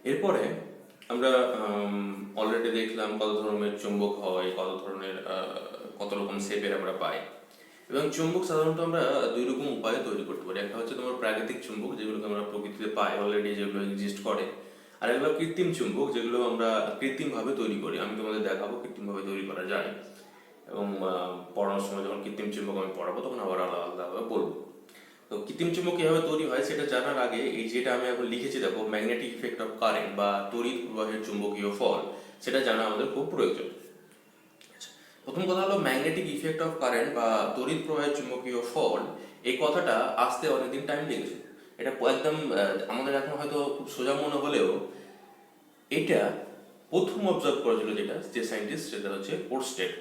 এরপরে আমরা অলরেডি দেখলাম কত ধরনের চুম্বক হয়, কত রকম শেপের আমরা পাই। এবং চুম্বক সাধারণত আমরা দুই রকম উপায়ে তৈরি করতে পারি। একটা হচ্ছে তোমার প্রাকৃতিক চুম্বক, যেগুলোকে আমরা প্রকৃতিতে পাই অলরেডি, যেগুলো এক্সিস্ট করে। আর এগুলো কৃত্রিম চুম্বক, যেগুলো আমরা কৃত্রিমভাবে তৈরি করি। আমি তোমাদের দেখাবো কৃত্রিমভাবে তৈরি করা যায়, এবং পড়ানোর সময় যখন কৃত্রিম চুম্বক আমি পড়াবো তখন আবার আলাদা আলাদাভাবে বলবো। তো কৃত্রিম চুম্বক কিভাবে তৈরি হয় সেটা জানার আগে এই যেটা আমি এখন লিখেছি দেখো, ম্যাগনেটিক ইফেক্ট অফ কারেন্ট বা তড়িৎ প্রবাহের চুম্বকীয় ফল, সেটা জানা আমাদের খুব প্রয়োজন। আচ্ছা, প্রথম কথা হলো ম্যাগনেটিক ইফেক্ট অফ কারেন্ট বা তড়িৎ প্রবাহের চুম্বকীয় ফল। এই কথাটা আসতে অনেকদিন টাইম লেগেছে। এটা একদম আমাদের এখন হয়তো খুব সোজা মনে হলেও এটা প্রথম অবজার্ভ করেছিল যেটা যে সায়েন্টিস্ট, সেটা হচ্ছে ওরস্টেড।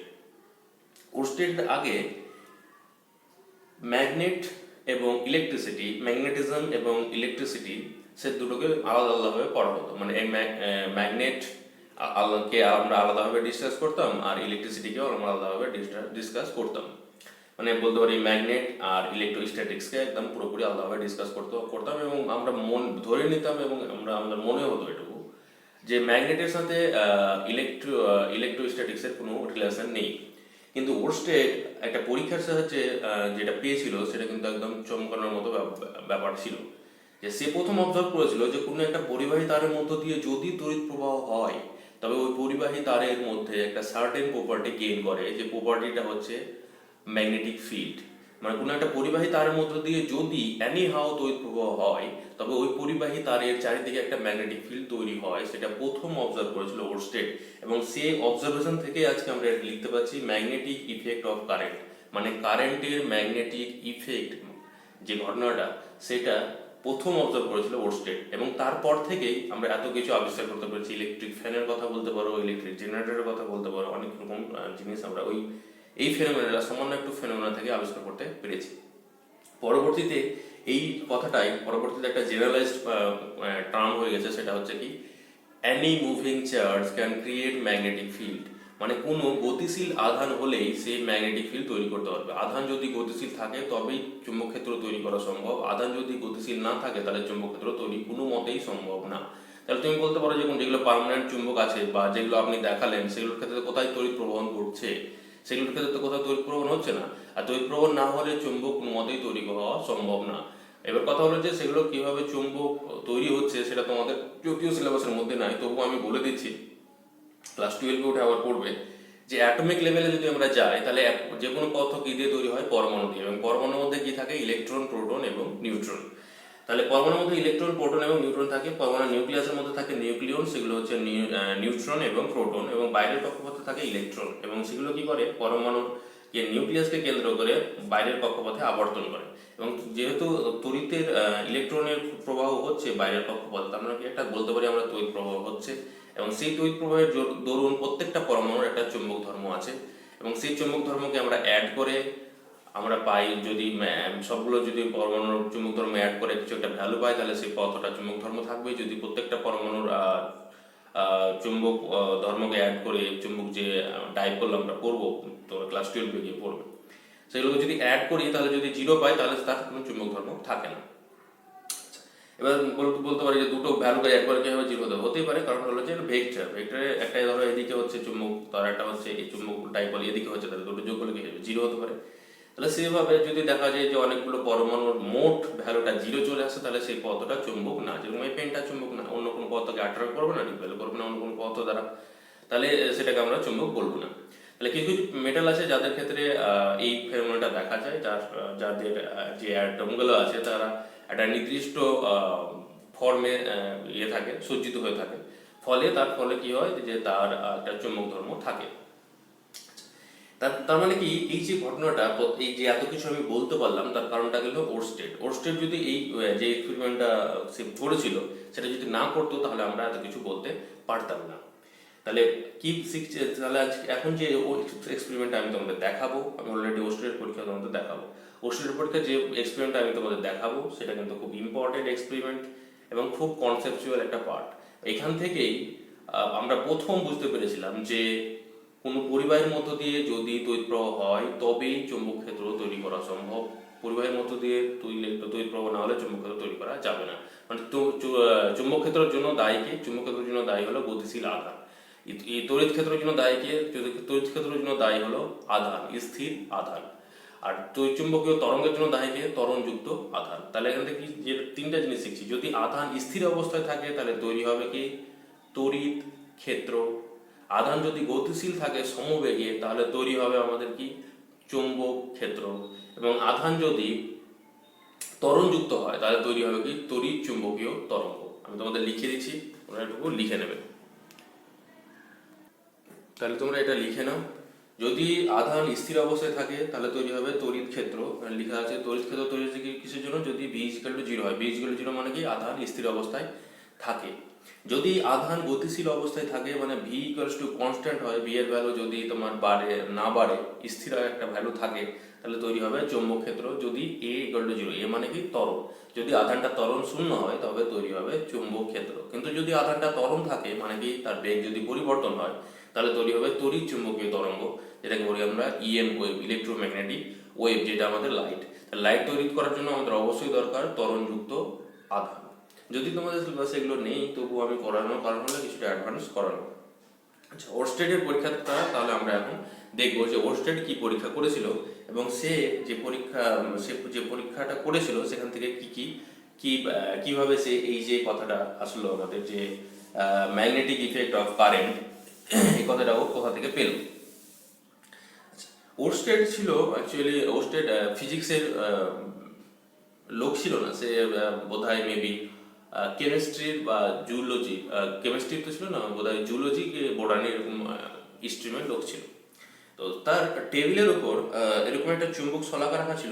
ওরস্টেড আগে ম্যাগনেট এবং ইলেকট্রিসিটি, ম্যাগনেটিজম এবং ইলেকট্রিসিটি, সে দুটোকে আলাদা আলাদাভাবে পড়া হতো। মানে এই ম্যাগনেট কে আমরা আলাদাভাবে ডিসকাস করতাম, আর ইলেকট্রিসিটিকেও আমরা আলাদাভাবে ডিসকাস করতাম। মানে বলতে পারি ম্যাগনেট আর ইলেকট্রোস্ট্যাটিক্সকে একদম পুরোপুরি আলাদাভাবে ডিসকাস করতাম, এবং আমরা ধরে নিতাম, এবং আমাদের মনে হতো এটুকু যে ম্যাগনেটের সাথে ইলেকট্রোস্ট্যাটিক্সের কোনো রিলেশন নেই। কিন্তু ওরস্টেড একটা পরীক্ষার সাহায্যে যেটা পেয়েছিল সেটা কিন্তু একদম চমকানোর মতো ব্যাপার ছিল। যে সে প্রথম অবজার্ভ করেছিল যে কোনো একটা পরিবাহী তারের মধ্য দিয়ে যদি তড়িৎ প্রবাহ হয়, তবে ওই পরিবাহী তারের মধ্যে একটা সার্টেন প্রপার্টি গেইন করে, যে প্রপার্টিটা হচ্ছে ম্যাগনেটিক ফিল্ড। মানে কোনো একটা পরিবাহী তারের মধ্য দিয়ে যদি এনি হাও তড়িৎ প্রবাহ হয়, তবে ওই পরিবাহী তারের চারিদিকে একটা ম্যাগনেটিক ফিল্ড তৈরি হয়। সেটা প্রথম অবজার্ভ করেছিল ওরস্টেড, এবং সেই অবজারভেশন থেকে আজকে আমরা এটা লিখতে পাচ্ছি ম্যাগনেটিক ইফেক্ট অফ কারেন্ট। মানে কারেন্টের ম্যাগনেটিক ইফেক্ট যে ঘটনাটা, সেটা প্রথম অবজার্ভ করেছিল ওরস্টেড, এবং তারপর থেকেই আমরা এত কিছু আবিষ্কার করতে পেরেছি। ইলেকট্রিক ফ্যানের কথা বলতে পারো, ইলেকট্রিক জেনারেটরের কথা বলতে পারো, অনেক রকম জিনিস আমরা এই ফেনোমেনা, সামান্য একটু ফেনোমেনা থেকে আবিষ্কার করতে পেরেছি। পরবর্তীতে এই কথাটাই পরবর্তীতে একটা জেনারেলাইজড টার্ম হয়ে গেছে, সেটা হচ্ছে কি, any moving charge can create magnetic field. মানে কোনো গতিশীল আধান হলেই সেই ম্যাগনেটিক ফিল্ড তৈরি করতে পারবে। আধান যদি গতিশীল থাকে তবেই চুম্বক ক্ষেত্র তৈরি করা সম্ভব। আধান যদি গতিশীল না থাকে তাহলে চুম্বক ক্ষেত্র তৈরি কোনো মতেই সম্ভব না। তাহলে তুমি বলতে পারো যে যেগুলো পার্মানেন্ট চুম্বক আছে বা যেগুলো আপনি দেখালেন, সেগুলোর ক্ষেত্রে কোথায় তড়িৎ প্রবহন ঘটছে? সেগুলোর ক্ষেত্রে তো কোথাও তড়িৎ প্রবহন হচ্ছে না। আর তড়িৎ প্রবহন না হলে চুম্বক কোনো মতেই তৈরি হওয়া সম্ভব না। এবার কথা হলো যে সেগুলো কিভাবে চুম্বক তৈরি হচ্ছে সেটা তোমাদের যদিও সিলেবাসের মধ্যে নাই, তবুও আমি বলে দিচ্ছি। ক্লাস 12-এ উঠে আবার পড়বে যে অ্যাটমিক লেভেলে যদি আমরা যাই, তাহলে যে কোনো পদার্থ কি দিয়ে তৈরি হয়? পরমাণু দিয়ে। এবং পরমাণুর মধ্যে কি থাকে? ইলেকট্রন, প্রোটন এবং নিউট্রন। তাহলে পরমাণুর মধ্যে ইলেকট্রন, প্রোটন এবং নিউট্রন থাকে। পরমাণুর নিউক্লিয়াসের মধ্যে থাকে নিউক্লিয়ন, সেগুলো হচ্ছে নিউট্রন এবং প্রোটন, এবং বাইরের কক্ষপথে থাকে ইলেকট্রন। এবং সেগুলো কি করে? পরমাণুর নিউক্লিয়াসকে কেন্দ্র করে বাইরের কক্ষপথে আবর্তন করে। এবং যেহেতু তড়িতের ইলেকট্রনের প্রবাহ হচ্ছে বাইরের কক্ষপথে, তার মানে কি একটা বলতে পারি আমরা তড়িৎ প্রবাহ হচ্ছে। এবং সেই তড়িৎ প্রবাহের দরুন প্রত্যেকটা পরমাণুর একটা চুম্বক ধর্ম আছে, এবং সেই চুম্বক ধর্মকে আমরা অ্যাড করে আমরা পাই, যদি সবগুলো যদি পরমাণুর চুম্বক ধর্ম অ্যাড করে কিছু একটা ভ্যালু পাই, তাহলে সেই পথটা চুম্বক ধর্ম থাকবে। যদি প্রত্যেকটা পরমাণুর চুম্বক ধর্মকে অ্যাড করে চুম্বক যে ডাইপোল আমরা পড়বো, তোমরা ক্লাস 12-এ গিয়ে পড়বে, সেগুলোকে যদি অ্যাড করি, তাহলে যদি 0 পাই, তাহলে তার কোনো চুম্বক ধর্ম থাকে না। এবার বলতে পারি যে দুটো ভ্যালুকে অ্যাড করে কিভাবে 0 হতেই পারে, কারণ হলো যে ভেক্টরের একটা ধরো এদিকে হচ্ছে চুম্বক, তার একটা হচ্ছে এই চুম্বক ডাইপোল, এদিকে হচ্ছে, তাহলে দুটো যোগ করলে কি হবে? 0 হতে পারে। তাহলে সেভাবে যদি দেখা যায় যে অনেকগুলো পরমাণুর মোট ভ্যালুটা 0 চলে আসে, তাহলে সেই পথটা চুম্বক না। যেরকম এই পেনটা চুম্বক না, অন্য কোনো পথকে অ্যাট্রাক্ট করবে না, রিপেল করবে না অন্য কোনো পথ দ্বারা, তাহলে সেটাকে আমরা চুম্বক বলবো না। তাহলে কিছু কিছু মেটাল আছে যাদের ক্ষেত্রে এই ফেনোমেননটা দেখা যায়, যাদের যে অ্যাটমগুলো আছে তারা একটা নির্দিষ্ট ফর্মে থাকে, সজ্জিত হয়ে থাকে। তার ফলে কি হয় যে তার একটা চুম্বক ধর্ম থাকে। তার মানে কি, এই যে ঘটনাটা, এই যে এত কিছু আমি বলতে পারলাম, তার কারণটা গেল ওরস্টেড। ওরস্টেড যদি এই যে এক্সপেরিমেন্টটা সে করেছিল সেটা যদি না করতো, তাহলে আমরা এত কিছু বলতে পারতাম না। তাহলে কি শিখছে? তাহলে এখন যে এক্সপেরিমেন্টটা আমি তোমাদের দেখাবো, আমি অলরেডি ওরস্টেডের পরীক্ষা তোমাদের দেখাবো। ওরস্টেডের পরীক্ষা যে এক্সপেরিমেন্টটা আমি তোমাদের দেখাবো, সেটা কিন্তু খুব ইম্পর্টেন্ট এক্সপেরিমেন্ট এবং খুব কনসেপচুয়াল একটা পার্ট। এখান থেকেই আমরা প্রথম বুঝতে পেরেছিলাম যে কোনো পরিবাহের মধ্য দিয়ে যদি তড়িৎ প্রবাহ হয়, তবেই চুম্বক ক্ষেত্র তৈরি করা সম্ভব। পরিবাহের মধ্য দিয়ে তড়িৎ প্রবাহ না হলে চুম্বক ক্ষেত্র তৈরি করা যাবে না। মানে চুম্বক ক্ষেত্রের জন্য দায়ী কে? চুম্বক ক্ষেত্রের জন্য দায়ী হলো গতিশীল আধান। এই তড়িৎ ক্ষেত্রের জন্য দায়ী কে? তড়িৎ ক্ষেত্রের জন্য দায়ী হলো আধান, স্থির আধান। আর চুম্বকীয় তরঙ্গের জন্য দায়ী কে? ত্বরণযুক্ত আধান। তাহলে এখান থেকে যে তিনটা জিনিস শিখছি, যদি আধান স্থির অবস্থায় থাকে তাহলে তৈরি হবে কি? তড়িৎ ক্ষেত্র। আধান যদি গতিশীল থাকে সমবেগে তাহলে তৈরি হবে আমাদের কি? চুম্বক ক্ষেত্র। এবং আধান যদি ত্বরণযুক্ত হয় তাহলে তৈরি হবে কি? তড়িৎ চুম্বকীয় তরঙ্গ। আমি তোমাদের লিখে দিচ্ছি, তোমরা এটুকু লিখে নেবে। তাহলে তোমরা এটা লিখে নাও। যদি আধান স্থির অবস্থায় থাকে তাহলে তৈরি হবে তড়িৎ ক্ষেত্র। লেখা আছে তড়িৎ ক্ষেত্র তৈরি হচ্ছে কিসের জন্য? যদি V = 0 হয়। V = 0 মানে কি? আধান স্থির অবস্থায় থাকে। যদি আধান গতিশীল অবস্থায় থাকে মানে V কনস্ট্যান্ট হয়, V এর ভ্যালু যদি তোমার না বাড়ে, স্থির একটা ভ্যালু থাকে, তাহলে তৈরি হবে চৌম্বক ক্ষেত্র। যদি A = 0, A মানে কি? ত্বরণ। যদি আধানটা ত্বরণ শূন্য হয় তবে তৈরি হবে চুম্বক ক্ষেত্র। কিন্তু যদি আধানটা ত্বরণ থাকে মানে কি? তার বেগ যদি পরিবর্তন হয় তাহলে তৈরি হবে তড়িৎ চুম্বকীয় তরঙ্গ, যেটাকে বলি আমরা EM ওয়েভ, ইলেকট্রোম্যাগনেটিক ওয়েভ, যেটা আমাদের লাইট। লাইট তৈরি করার জন্য আমাদের অবশ্যই দরকার ত্বরণযুক্ত আধান। যদি তোমাদের সিলেবাসে এগুলো নেই তবুও আমি করানোর কারণ হলো কিছুটা অ্যাডভান্স করানো। আচ্ছা, ওরস্টেডের পরীক্ষাটা তাহলে আমরা এখন দেখবো যে ওরস্টেড কি পরীক্ষা করেছিল এবং সে যে পরীক্ষাটা করেছিল সেখান থেকে কিভাবে সে এই যে কথাটা আসলো আমাদের যে ম্যাগনেটিক ইফেক্ট অফ কারেন্ট, এই কথাটা ও কোথা থেকে পেল। ওরস্টেড ছিল অ্যাকচুয়ালি, ওরস্টেড ফিজিক্সের লোক ছিল না, সে বোধহয় মেবি কেমিস্ট্রির বা জুলজি, কেমিস্ট্রি তো ছিল না, বোধহয় জুলজি বোটানি এরকম স্ট্রিমের লোক ছিল। তো তার টেবিলের উপর এরকম একটা চুম্বক শলাকা রাখা ছিল,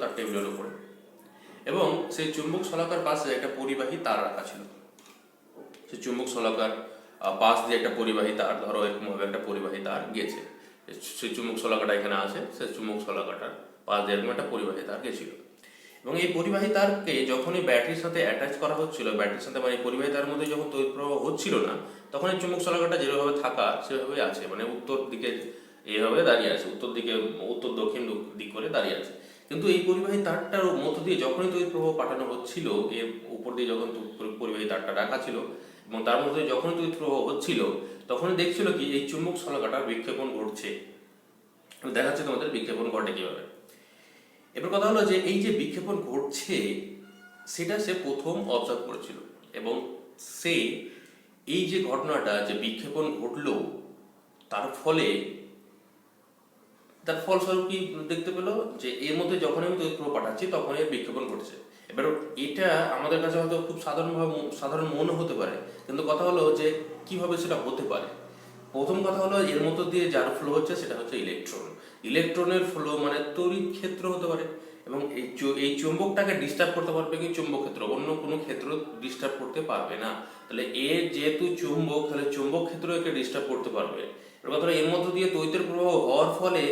তার টেবিলের উপরে, এবং সেই চুম্বক শলাকার পাশে একটা পরিবাহী তার রাখা ছিল। সেই চুম্বক শলাকার পাশ দিয়ে একটা পরিবাহী তার, ধরো এরকম ভাবে একটা পরিবাহী তার গেছে, সেই চুম্বক শলাকাটা এখানে আছে, সেই চুম্বক শলাকাটার পাশ দিয়ে এরকম একটা পরিবাহী তার গেছিল। এবং এই পরিবাহী তারকে যখনই ব্যাটারির সাথে অ্যাটাচ করা হচ্ছিল, ব্যাটারির সাথে মানে পরিবাহী তারের মধ্যে যখন তড়িৎ প্রবাহ হচ্ছিল না, তখন এই চুম্বক শলাকাটা যেভাবে থাকা সেভাবেই আছে, মানে উত্তর দিকে এইভাবে দাঁড়িয়ে আছে, উত্তর দক্ষিণ দিক করে দাঁড়িয়ে আছে। কিন্তু এই পরিবাহী তারটার মধ্য দিয়ে যখনই তড়িৎ প্রবাহ পাঠানো হচ্ছিল, এর উপর দিয়ে যখন পরিবাহী তারটা রাখা ছিল এবং তার মধ্যে যখনই তড়িৎ প্রবাহ হচ্ছিল, তখনই দেখছিল কি এই চুম্বক শলাকাটা বিক্ষেপণ ঘটছে। দেখাচ্ছে তোমাদের বিক্ষেপণ ঘটে কিভাবে। এবার কথা হলো যে এই যে বিক্ষেপণ ঘটছে সেটা সে প্রথম অবজার্ভ করেছিল, এবং সে এই যে ঘটনাটা যে বিক্ষেপণ ঘটলো তার ফলস্বরূপ কি দেখতে পেলো, যে এর মধ্যে যখন আমি তড়িৎ প্রবাহ পাঠাচ্ছি তখন এর বিক্ষেপণ ঘটছে। এবার এটা আমাদের কাছে হয়তো খুব সাধারণ মনে হতে পারে, কিন্তু কথা হলো যে কিভাবে সেটা হতে পারে। প্রথম কথা হলো এর মধ্য দিয়ে যার ফ্লো হচ্ছে সেটা হচ্ছে ইলেকট্রন। ইলেকট্রনের ফ্লো মানে তড়িৎ ক্ষেত্র হতে পারে, এবং এই চুম্বকটাকে ডিস্টার্ব করতে পারবে কি? চুম্বক ক্ষেত্র, অন্য কোনো ক্ষেত্র ডিস্টার্ব করতে পারবে না। তাহলে যেহেতু চুম্বক, তাহলে চুম্বক ক্ষেত্র একে ডিস্টার্ব করতে পারবে। এবার কথা হলো এর মধ্য দিয়ে তড়িতের প্রবাহ হওয়ার ফলে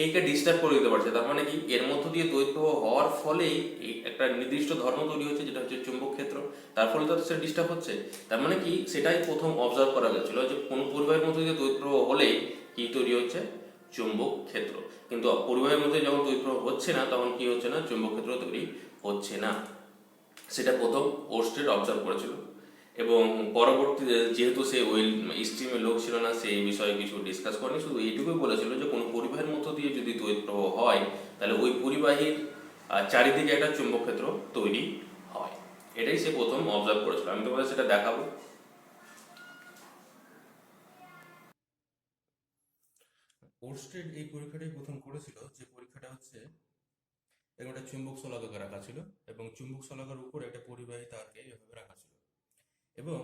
একে ডিস্টার্ব করে দিতে পারছে। তার মানে কি? এর মধ্য দিয়ে তড়িৎ প্রবাহ হওয়ার ফলেই একটা নির্দিষ্ট ধর্ম তৈরি হচ্ছে, যেটা হচ্ছে চুম্বক ক্ষেত্র। তার ফলে তো সেটা ডিস্টার্ব হচ্ছে। তার মানে কি? সেটাই প্রথম অবজার্ভ করা গেছিল যে কোনো পরিবাহের মধ্যে দিয়ে তড়িৎ প্রবাহ হলে কি তৈরি হচ্ছে? চুম্বক ক্ষেত্র। কিন্তু পরিবাহের মধ্যে যখন তড়িৎ প্রবাহ হচ্ছে না তখন কি হচ্ছে না? চুম্বক ক্ষেত্র তৈরি হচ্ছে না। সেটা প্রথম ওরস্টেড অবজার্ভ করেছিল, এবং পরবর্তীতে যেহেতু সে ওই স্ট্রিমের লোক ছিল না, সেই বিষয়ে কিছু ডিসকাস করেনি, শুধু এইটুকুই বলেছিল যে কোনো পরিবাহের মধ্য দিয়ে যদি তড়িৎ প্রবাহ হয় তাহলে ওই পরিবাহীর চারিদিকে একটা চুম্বক ক্ষেত্র তৈরি হয়। এটাই সে প্রথম অবজার্ভ করেছিল। আমি তোমাদের সেটা দেখাবো। ওরস্টেড এই পরীক্ষাটাই প্রথম করেছিল, যে পরীক্ষাটা হচ্ছে এরকম একটা চুম্বক শলাকাকে রাখা ছিল, এবং চুম্বক শলাকার উপর একটা পরিবাহী তারকে এভাবে রাখা ছিল, এবং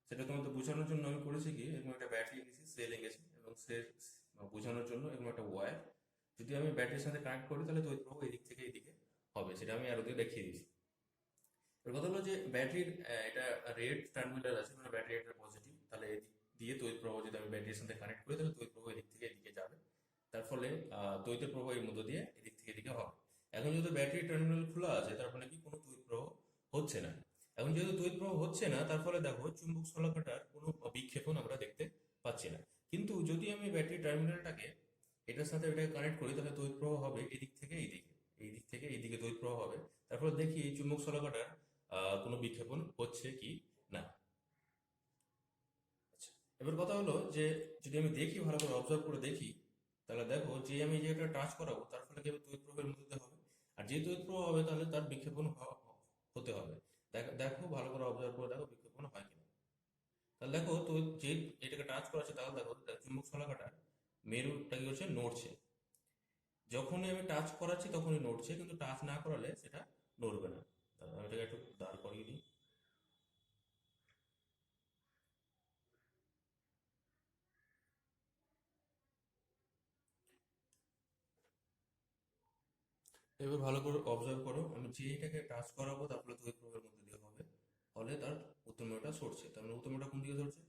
সেটা তোমাদের বোঝানোর জন্য আমি করেছি কি, এরকম একটা ব্যাটারি নিয়েছি, সেল গেছি, এবং সে বোঝানোর জন্য এরকম একটা ওয়্যার যদি আমি ব্যাটারির সাথে কানেক্ট করি তাহলে তড়িৎ প্রবাহ এদিক থেকে এদিকে হবে, সেটা আমি আরো দিয়ে দেখিয়ে দিয়েছি। এর কথা হলো যে ব্যাটারির এটা রেড টার্মিনাল আছে, মানে ব্যাটারি এটা পজিটিভ, তাহলে এদিক দিয়ে তড়িৎ প্রবাহ যদি আমি ব্যাটারির সাথে কানেক্ট করি তাহলে তড়িৎ প্রবাহ এদিক থেকে এদিকে যাবে, তার ফলে তড়িতের প্রবাহ এর মধ্য দিয়ে এদিক থেকে এদিকে হবে। এখন যেহেতু ব্যাটারি টার্মিনাল খোলা আছে তার ফলে কি কোনো তড়িৎ প্রবাহ হচ্ছে না। এখন যেহেতু তড়িৎ প্রবাহ হচ্ছে না তার ফলে দেখো চুম্বক শলাকাটার কোনো বিক্ষেপণ আমরা দেখতে পাচ্ছি না। কিন্তু যদি আমি ব্যাটারি টার্মিনালটাকে এটার সাথে এটাকে কানেক্ট করি তাহলে তড়িৎ প্রবাহ হবে এদিক থেকে এইদিকে, এই দিক থেকে এইদিকে তড়িৎ প্রবাহ হবে, তারপর দেখি এই চুম্বক শলাকাটার কোনো বিক্ষেপণ হচ্ছে কি না। আচ্ছা, এবার কথা হলো যে যদি আমি দেখি, ভালো করে অবজার্ভ করে দেখি, তাহলে দেখো যে আমি যে একটা টাচ করাবো তার ফলে কি হবে, তড়িৎ প্রবাহের মধ্যে দিয়ে হবে। আর যে তড়িৎ প্রবাহ হবে তাহলে তার বিক্ষেপণ হতে হবে। দেখো ভালো করে অবজার্ভ করে দেখো বিক্ষেপণ হয় কিনা। তাহলে দেখো তো যে এটাকে টাচ করা আছে, তাহলে দেখো চুম্বক শলাকাটা মেরুটা কি হচ্ছে, নড়ছে। যখনই আমি টাচ করাচ্ছি তখনই নড়ছে, কিন্তু টাচ না করালে সেটা নড়বে না। তাহলে আমি এটাকে একটু দাঁড় করিয়ে দিই। এবার ভালো করে অবজার্ভ করো, আমি যে এটাকে টাচ করাবো তারপরে তড়িৎ প্রবাহের মধ্যে দিয়ে হবে, ফলে তার উত্তর মেরুটা সরছে। তার মানে উত্তর মেরুটা কোন দিকে সরছে,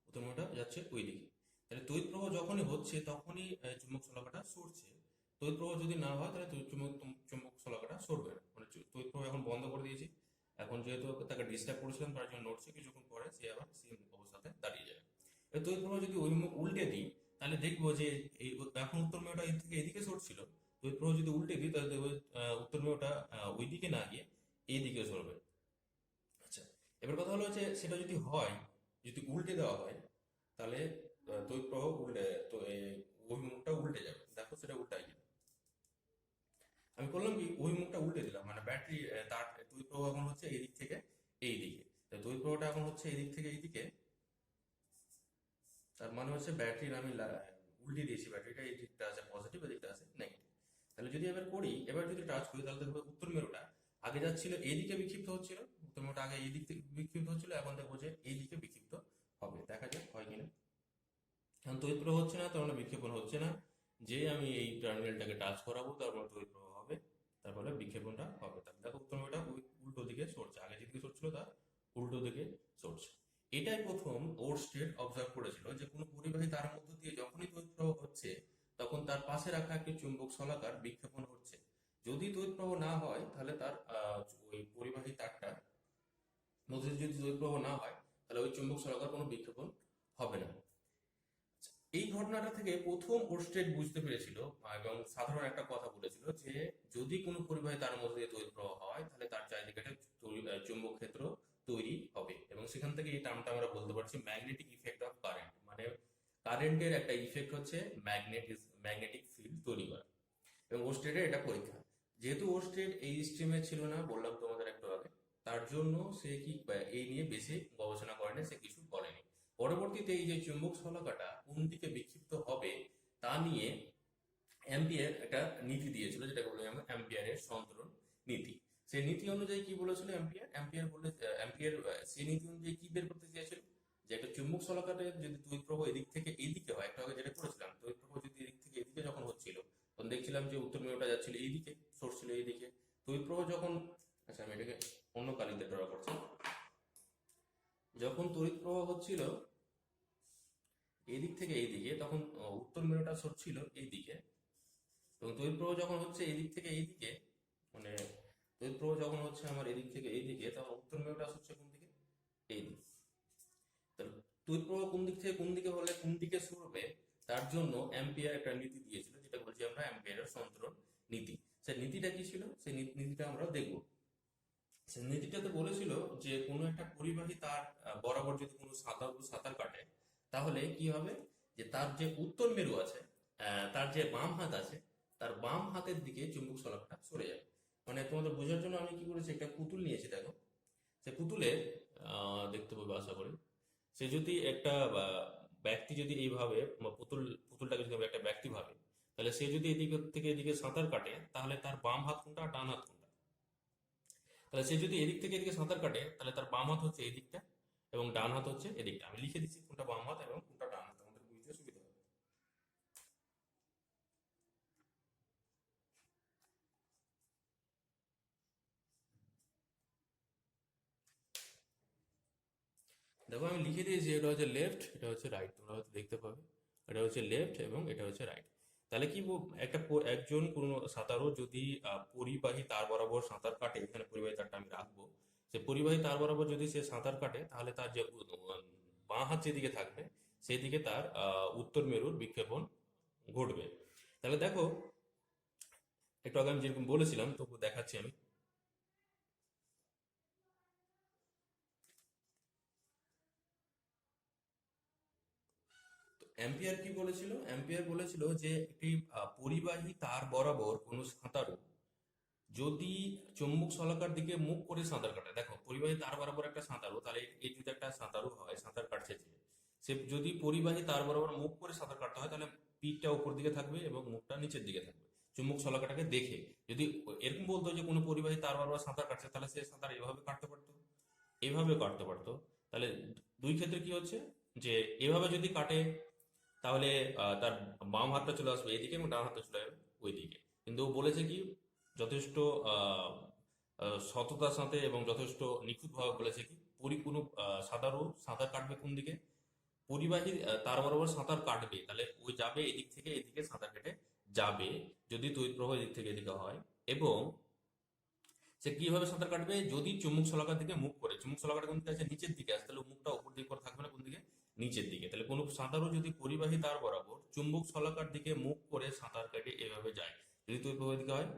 উত্তর মেরুটা যাচ্ছে ওই দিকে। তাহলে তড়িৎ প্রবাহ যখনই হচ্ছে তখনই চুম্বক শলাকাটা সরছে। তড়িৎ প্রবাহ যদি না হয় তাহলে চুম্বক শলাকাটা সরবে না। মানে তড়িৎ প্রবাহ এখন বন্ধ করে দিয়েছি, এখন যেহেতু তাকে ডিস্টার্ব করেছিলাম তার জন্য নড়ছে, কিছুক্ষণ পরে সে আবার সেম অবস্থাতে দাঁড়িয়ে যাবে। এবার তড়িৎ প্রবাহ যদি ওই মুখ উল্টে দিই, তাহলে দেখবো যে এই এখন উত্তর মেরুটা এর থেকে এদিকে সরছিল, তড়িৎ প্রবাহ যদি উল্টে দিই তাহলে দেখবো উত্তর মেরুটা ওই দিকে না গিয়ে এই দিকে সরবে। আচ্ছা, এবার কথা হলো যে সেটা যদি হয়, যদি উল্টে দেওয়া হয়, তাহলে তড়িৎ প্রবাহ উল্টে, তো ওই মুখটা উল্টে যাবে। দেখো সেটা উল্টাই গেল। আমি করলাম কি, ওই মুখটা উল্টে দিলাম, মানে ব্যাটারি তার তড়িৎ প্রবাহ এখন হচ্ছে এই দিক থেকে এই দিকে। তো তড়িৎ প্রবাহটা এখন হচ্ছে এই দিক থেকে এই দিকে, তার মানে হচ্ছে ব্যাটারির আমি উল্টে দিয়েছি, ব্যাটারিটা এই দিকটা আছে পজিটিভ, এই দিকটা আছে নেগেটিভ। তাহলে যদি এবার করি, এবার যদি টাচ করি, তাহলে দেখবো উত্তর মেরুটা আগে যাচ্ছিল এইদিকে বিক্ষিপ্ত হচ্ছিল, উত্তর মেরুটা আগে এই দিক থেকে বিক্ষিপ্ত হচ্ছিল, এখন দেখবো যে এই দিকে বিক্ষিপ্ত হবে। দেখা যাক হয় কিনা। এখন তড়িৎ প্রবাহ হচ্ছে না, তার মানে বিক্ষেপণ হচ্ছে না। যে আমি এই টার্মিনালটাকে টাচ করাবো তারপর তড়িৎ প্রবাহ হবে, তারপরে বিক্ষেপণটা হবে। তাহলে দেখো উত্তর মেরুটা উল্টো দিকে সরছে, আগে যেদিকে সরছিল তার উল্টো দিকে সরছে। এটাই প্রথম ওরস্টেড অবজার্ভ করেছিল, যে কোনো পরিবাহী তার মধ্য দিয়ে যখনই তড়িৎ প্রবাহ হচ্ছে তখন তার পাশে রাখা একটি চুম্বক শলাকার বিক্ষেপণ হচ্ছে। যদি তড়িৎ প্রবাহ না হয় তাহলে তার ওই পরিবাহী তারটা মধ্যে দিয়ে যদি তড়িৎ প্রবাহ না হয় তাহলে ওই চুম্বক শলাকার কোনো বিক্ষেপণ হবে না। এই ঘটনাটা থেকে প্রথম ওরস্টেড বুঝতে পেরেছিল এবং সাধারণ একটা কথা বলেছিল যে যদি কোনো পরিবাহী তার মধ্যে দিয়ে তড়িৎ প্রবাহ হয় তাহলে তার চারিদিকে একটা চুম্বক ক্ষেত্র তৈরি হবে, এবং সেখান থেকে এই টার্মটা আমরা বলতে পারছি ম্যাগনেটিক ইফেক্ট অফ কারেন্ট। মানে কারেন্টের একটা ইফেক্ট হচ্ছে ম্যাগনেটিক ফিল্ড তৈরি করা। এবং ওরস্টেডের এটা পরীক্ষা। যেহেতু ওরস্টেড এই স্ট্রিমে ছিল না, বললাম তোমাদের একটু আগে, তার জন্য সে কি এই নিয়ে বেশি গবেষণা করেনি, সে কিছু বলেনি। পরবর্তীতে এই যে চুম্বক শলাকাটা কোন দিকে বিক্ষিপ্ত হবে তা নিয়ে অ্যাম্পিয়ার একটা নীতি দিয়েছিল, যেটাকে বলে আমরা অ্যাম্পিয়ারের সন্তরণ নীতি। সেই নীতি অনুযায়ী কি বলেছিল অ্যাম্পিয়ার, অ্যাম্পিয়ার সেই নীতি অনুযায়ী কি বের করতে চেয়েছিল, যে একটা চুম্বক শলাকাতে যদি তড়িৎ প্রবাহ এদিক থেকে এইদিকে হয়, একটা আগে যেটা করেছিলাম, তড়িৎ প্রবাহ যদি এদিক থেকে এদিকে যখন হচ্ছিল তখন দেখছিলাম যে উত্তর মেরুটা যাচ্ছিল এইদিকে, সরছিল এইদিকে। তড়িৎ প্রবাহ যখন, আচ্ছা আমি এটাকে অন্য কালিতে ড্র করছি, যখন তড়িৎ প্রবাহ হচ্ছিল এদিক থেকে এইদিকে তখন উত্তর মেরুটা সরছিল এইদিকে, এবং তড়িৎ প্রবাহ যখন হচ্ছে এদিক থেকে এইদিকে, মানে তড়িৎ প্রবাহ যখন হচ্ছে আমার এদিক থেকে এইদিকে, তখন উত্তর মেরুটা হচ্ছে কোন দিকে, এইদিকে। তাহলে তড়িৎ প্রবাহ কোন দিক থেকে কোন দিকে হলে কোন দিকে সরবে, তার জন্য অ্যাম্পিয়ার একটা নীতি দিয়েছিল, যেটা বলছি আমরা অ্যাম্পিয়ারের সন্তরণ নীতি। সেই নীতিটা কি ছিল, সেই নীতিটা আমরা দেখবো। সেই নীতিটাতে বলেছিল যে কোনো একটা পরিবাহী তার বরাবর যদি কোনো সাঁতার কাটে, তাহলে কি হবে, যে তার যে উত্তর মেরু আছে, তার যে বাম হাত আছে, তার বাম হাতের দিকে চুম্বক শলাকটা সরে যাবে। মানে তোমাদের বোঝার জন্য আমি কি করেছি, একটা পুতুল নিয়েছি, দেখো সে পুতুলে দেখতে পাবে আশা করি, সে যদি একটা ব্যক্তি যদি এইভাবে পুতুলটাকে যদি আমরা একটা ব্যক্তি ভাবে, তাহলে সে যদি এদিক থেকে এদিকে সাঁতার কাটে তাহলে তার বাম হাত কোনটা আর ডান হাত কোনটা। তাহলে সে যদি এদিক থেকে এদিকে সাঁতার কাটে তাহলে তার বাম হাত হচ্ছে এই দিকটা এবং ডান হাত হচ্ছে এদিকটা। আমি লিখে দিচ্ছি কোনটা বাম হাত এবং কোনটা ডান হাত, আমাদের বুঝতে সুবিধা হবে। দেখো আমি লিখে দিয়েছি, এটা হচ্ছে লেফট, এটা হচ্ছে রাইট, তোমরা হয়তো দেখতে পাবে। এটা হচ্ছে লেফট এবং এটা হচ্ছে রাইট। তাহলে কি একজন কোনো সাঁতারু যদি পরিবাহী তার বরাবর সাঁতার কাটে, এখানে পরিবাহী তারটা আমি রাখবো, সে পরিবাহী তার বরাবর যদি সে সাঁতার কাটে তাহলে তার যে বাঁ হাত যেদিকে থাকবে সেই দিকে তার উত্তর মেরুর বিক্ষেপণ ঘটবে। তাহলে দেখো একটু আগে আমি যেরকম বলেছিলাম তবু দেখাচ্ছি আমি। অ্যাম্পিয়ার কি বলেছিল? অ্যাম্পিয়ার বলেছিল যে একটি পরিবাহী তার বরাবর কোনো সাঁতারু যদি চুম্বক শলাকার দিকে মুখ করে সাঁতার কাটে, দেখো পরিবাহী তার বরাবর একটা সাঁতারু, তাহলে এই যদি একটা সাঁতারু হয় সাঁতার কাটছে যে, সে যদি পরিবাহী তার বরাবর মুখ করে সাঁতার কাটতে হয় তাহলে পিঠটা উপর দিকে থাকবে এবং মুখটা নিচের দিকে থাকবে চুম্বক শলাকাটাকে দেখে। যদি এরকম বলতো যে কোনো পরিবাহী তার বরাবর সাঁতার কাটছে, তাহলে সে সাঁতার এভাবে কাটতে পারতো, এভাবে কাটতে পারতো। তাহলে দুই ক্ষেত্রে কি হচ্ছে, যে এভাবে যদি কাটে তাহলে তার বাম হাতটা চলে আসবে এদিকে এবং ডান হাতটা চলে যাবে ওইদিকে। কিন্তু ও বলেছে কি, যথেষ্ট আহ, সততার সাথে এবং যথেষ্ট নিখুঁতভাবে বলেছে কি, পরিপূর্ণ সাঁতারু সাঁতার কাটবে কোন দিকে, পরিবাহী তার বরাবর সাঁতার কাটবে, তাহলে ওই যাবে এদিক থেকে এদিকে সাঁতার কেটে যাবে, যদি তড়িৎ প্রবাহ এদিক থেকে এদিকে হয়। এবং সে কিভাবে সাঁতার কাটবে, যদি চুম্বক শলাকার দিকে মুখ করে, চুম্বক শলাকাটা কোন দিকে আছে, নিচের দিকে আছে, তাহলে মুখটা উপর দিকে করে থাকবে না, কোন দিকে, নিচের দিকে। তাহলে কোনো সাঁতারু যদি পরিবাহী তার বরাবর চুম্বক শলাকার দিকে মুখ করে সাঁতার কেটে এভাবে যায়, যদি তড়িৎ প্রবাহ দিকে হয়,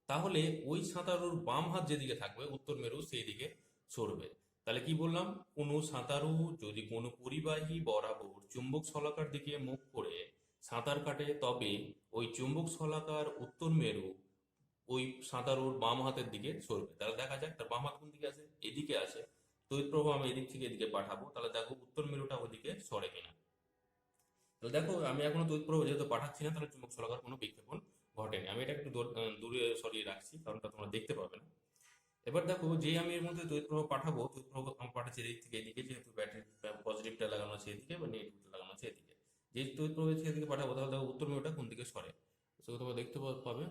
তাহলে ওই সাঁতারুর বাম হাত যেদিকে থাকবে উত্তর মেরু সেই দিকে সরবে। তাহলে কি বললাম, কোনো সাঁতারু যদি কোনো পরিবাহী বরাবর চুম্বক শলাকার দিকে মুখ করে সাঁতার কাটে, তবে ওই চুম্বক শলাকার উত্তর মেরু ওই সাঁতারুর বাম হাতের দিকে সরবে। তাহলে দেখা যাক তার বাম হাত কোন দিকে আছে, এদিকে আছে, তড়িৎ প্রবাহ আমি এদিক থেকে এদিকে পাঠাবো, তাহলে দেখো উত্তর মেরুটা ওদিকে সরে কিনা। তাহলে দেখো আমি এখনো তড়িৎ প্রবাহ যেহেতু পাঠাচ্ছি না, তাহলে চুম্বক শলাকার কোনো বিক্ষেপণ ঘটেনি। আমি এটা একটু দূরে সরিয়ে রাখছি, কারণটা তোমরা দেখতে পাবে না। এবার দেখো যে আমি এর মধ্যে তড়িৎ প্রবাহ পাঠাবো, তড়িৎ প্রবাহ আমি পাঠাচ্ছি এদিক থেকে এদিকে, যেহেতু ব্যাটারি পজিটিভটা লাগানো আছে এদিকে বা নেগেটিভটা লাগানো আছে এদিকে, যে তড়িৎ প্রবাহ থেকে এদিকে পাঠাবো, তাহলে দেখো উত্তর মেরুটা কোন দিকে সরে, সেটা তোমরা দেখতে পাবে।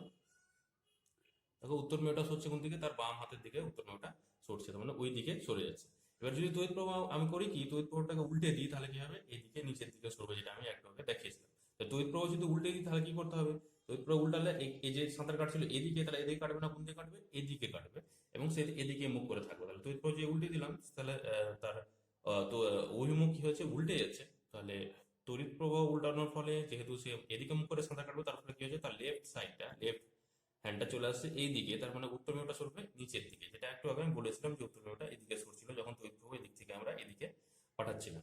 দেখো উত্তর মেরুটা সরছে কোন দিকে, তার বাম হাতের দিকে উত্তর মেরুটা সরছে, তার মানে ওই দিকে সরে যাচ্ছে। এবার যদি তড়িৎ প্রবাহ আমি করি কি, তড়িৎ প্রবাহটাকে উল্টে দিই, তাহলে কি হবে, এইদিকে নিচের দিকে সরবে, যেটা আমি একটাকে দেখিয়েছিলাম। তো তড়িৎ প্রবাহ যদি উল্টে দিই তাহলে কি করতে হবে, তড়িৎ প্রবাহ উল্টালে এই যে সাঁতার কাটছিল এদিকে, তাহলে এদিকে কাটবে না, কোন দিকে কাটবে, এদিকে কাটবে, এবং সে এদিকে মুখ করে থাকবে। তাহলে তড়িৎ প্রবাহ যে উল্টে দিলাম, তাহলে তার তো অভিমুখ কি হচ্ছে, উল্টে যাচ্ছে। তাহলে তড়িৎ প্রবাহ উল্টানোর ফলে যেহেতু সে এদিকে মুখ করে সাঁতার কাটবে, তার ফলে কি হচ্ছে, তার লেফট সাইডটা, লেফট হ্যান্ডটা চলে আসছে এই দিকে, তার মানে উত্তর মেরুটা সরবে নিচের দিকে, যেটা একটু আগে আমি বলেছিলাম যে উত্তর মেরুটা এদিকে সরছিল যখন তড়িৎ প্রবাহ এদিক থেকে আমরা এদিকে পাঠাচ্ছিলাম।